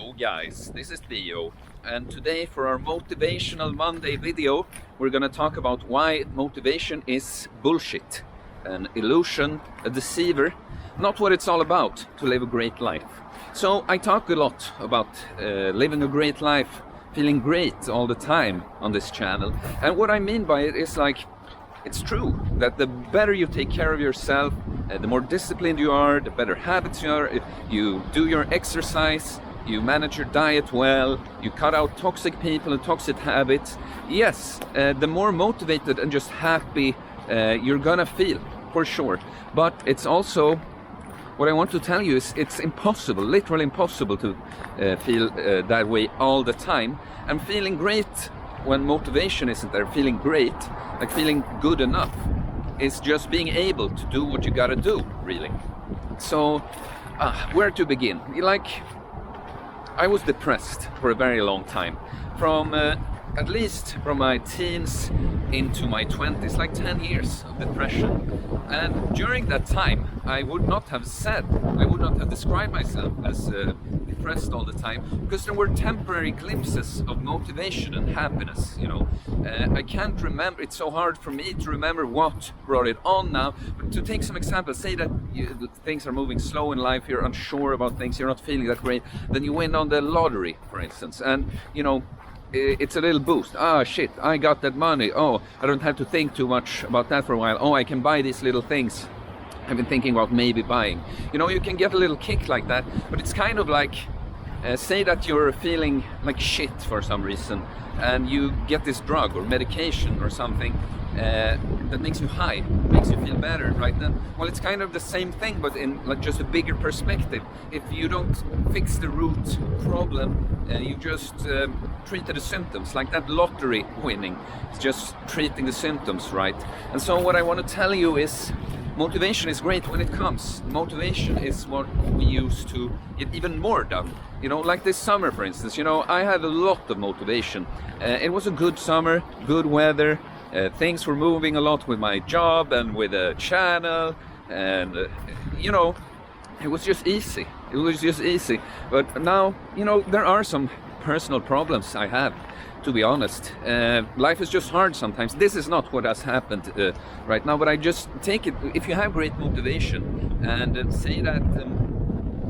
Hello guys, this is Theo, and today for our Motivational Monday video we're gonna talk about why motivation is bullshit, an illusion, a deceiver, not what it's all about to live a great life. So I talk a lot about living a great life, feeling great all the time on this channel, and what I mean by it is like, it's true that the better you take care of yourself, the more disciplined you are, the better habits you are, if you do your exercise, you manage your diet well, you cut out toxic people and toxic habits, yes, the more motivated and just happy you're gonna feel, for sure. But it's also, what I want to tell you is it's impossible, literally impossible to feel that way all the time. And feeling great when motivation isn't there, feeling great, like feeling good enough, is just being able to do what you gotta do, really. So, where to begin? Like, I was depressed for a very long time, from at least from my teens into my 20s, like 10 years of depression. And during that time, I would not have described myself as depressed all the time, because there were temporary glimpses of motivation and happiness, you know. I can't remember, it's so hard for me to remember what brought it on now, but to take some examples, say that things are moving slow in life, you're unsure about things, you're not feeling that great, then you win on the lottery, for instance, and, you know, it's a little boost. Ah, shit, I got that money. Oh, I don't have to think too much about that for a while. Oh, I can buy these little things I've been thinking about maybe buying. You know, you can get a little kick like that, but it's kind of like, say that you're feeling like shit for some reason, and you get this drug or medication or something that makes you high, makes you feel better, right then? Well, it's kind of the same thing, but in like just a bigger perspective. If you don't fix the root problem, you just treat the symptoms, like that lottery winning. It's just treating the symptoms, right? And so what I want to tell you is, motivation is great when it comes. Motivation is what we use to get even more done. You know, like this summer, for instance, you know, I had a lot of motivation. It was a good summer, good weather. Things were moving a lot with my job and with the channel, and you know, it was just easy. It was just easy. But now, you know, there are some personal problems I have, to be honest. Life is just hard sometimes. This is not what has happened right now, but I just take it, if you have great motivation and say that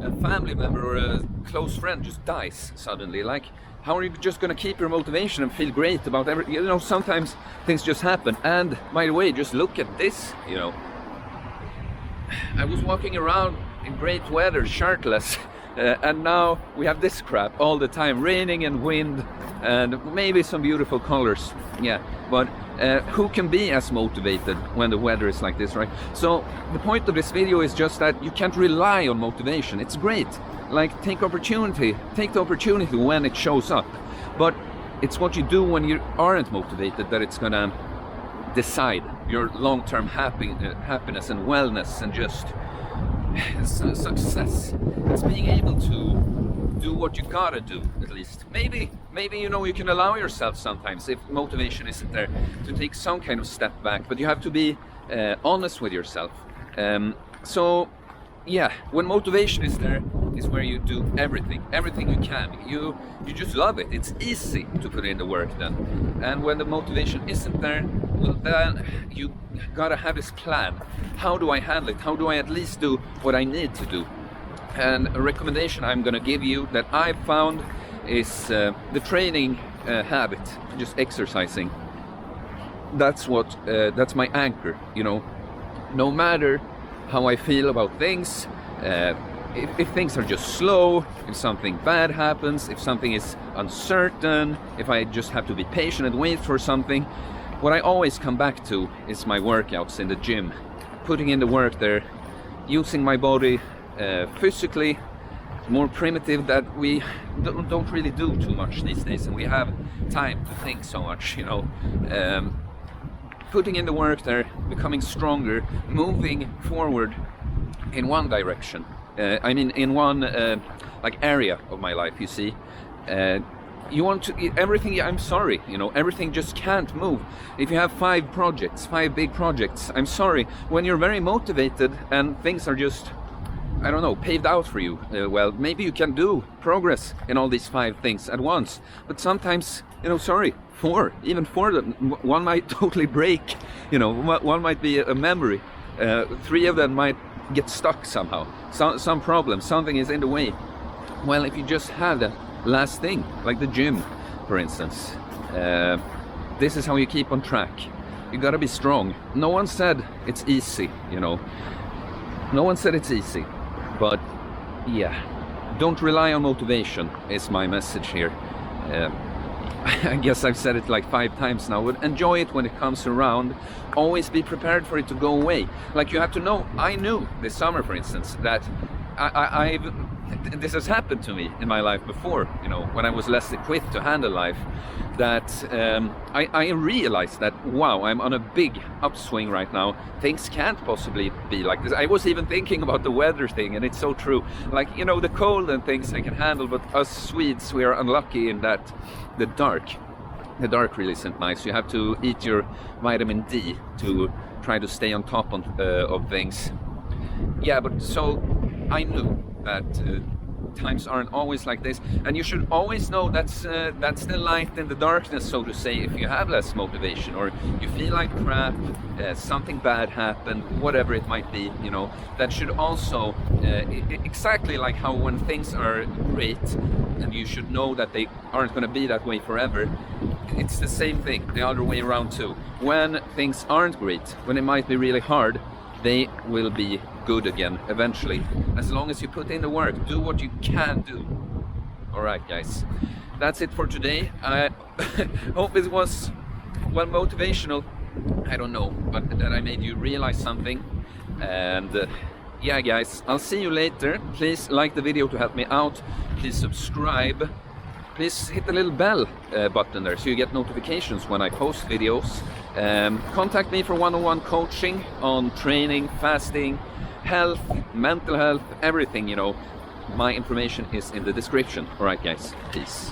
a family member or a close friend just dies suddenly, like, how are you just going to keep your motivation and feel great about everything? You know, sometimes things just happen. And by the way, just look at this, you know. I was walking around in great weather, shirtless, and now we have this crap all the time, raining and wind, and maybe some beautiful colors. Yeah, but who can be as motivated when the weather is like this, right? So the point of this video is just that you can't rely on motivation. It's great. Like, take the opportunity when it shows up, but it's what you do when you aren't motivated that it's gonna decide your long-term happiness and wellness and just success. It's being able to do what you gotta do, at least. Maybe, you know, you can allow yourself sometimes, if motivation isn't there, to take some kind of step back, but you have to be honest with yourself. So yeah, when motivation is there, is where you do everything you can. You just love it. It's easy to put in the work then. And when the motivation isn't there, well, then you gotta have this plan. How do I handle it? How do I at least do what I need to do? And a recommendation I'm gonna give you that I've found is the training habit, just exercising. That's my anchor, you know. No matter how I feel about things, if things are just slow, if something bad happens, if something is uncertain, if I just have to be patient and wait for something, what I always come back to is my workouts in the gym. Putting in the work there, using my body physically, more primitive, that we don't really do too much these days, and we have time to think so much, you know. Putting in the work there, becoming stronger, moving forward in one direction. I mean, in one like area of my life, you see. You want to, everything, I'm sorry, you know, everything just can't move. If you have 5 projects, 5 big projects, I'm sorry, when you're very motivated and things are just, I don't know, paved out for you. Well, maybe you can do progress in all these 5 things at once, but sometimes, you know, sorry, 4, even 4, one might totally break, you know, one might be a memory, 3 of them might get stuck somehow, some problem, something is in the way. Well, if you just have that last thing, like the gym, for instance, this is how you keep on track. You gotta be strong. No one said it's easy, you know. No one said it's easy, but yeah, don't rely on motivation is my message here. I guess I've said it like 5 times now, but enjoy it when it comes around. Always be prepared for it to go away. Like, you have to know, I knew this summer, for instance, that this has happened to me in my life before, you know, when I was less equipped to handle life, that I realized that, wow, I'm on a big upswing right now. Things can't possibly be like this. I was even thinking about the weather thing, and it's so true. Like, you know, the cold and things I can handle, but us Swedes, we are unlucky in that the dark really isn't nice. You have to eat your vitamin D to try to stay on top of things. Yeah, but so I knew that times aren't always like this, and you should always know that's the light in the darkness, so to say. If you have less motivation, or you feel like crap, something bad happened, whatever it might be, you know, that should also exactly like how when things are great, and you should know that they aren't going to be that way forever. It's the same thing, the other way around too. When things aren't great, when it might be really hard, they will be good again eventually, as long as you put in the work, do what you can do. Alright guys, that's it for today. I hope it was, well, motivational, I don't know, but that I made you realize something. And yeah guys, I'll see you later. Please like the video to help me out, please subscribe, please hit the little bell button there so you get notifications when I post videos. Contact me for one-on-one coaching on training, fasting, health, mental health, everything, you know. My information is in the description. Alright guys, peace.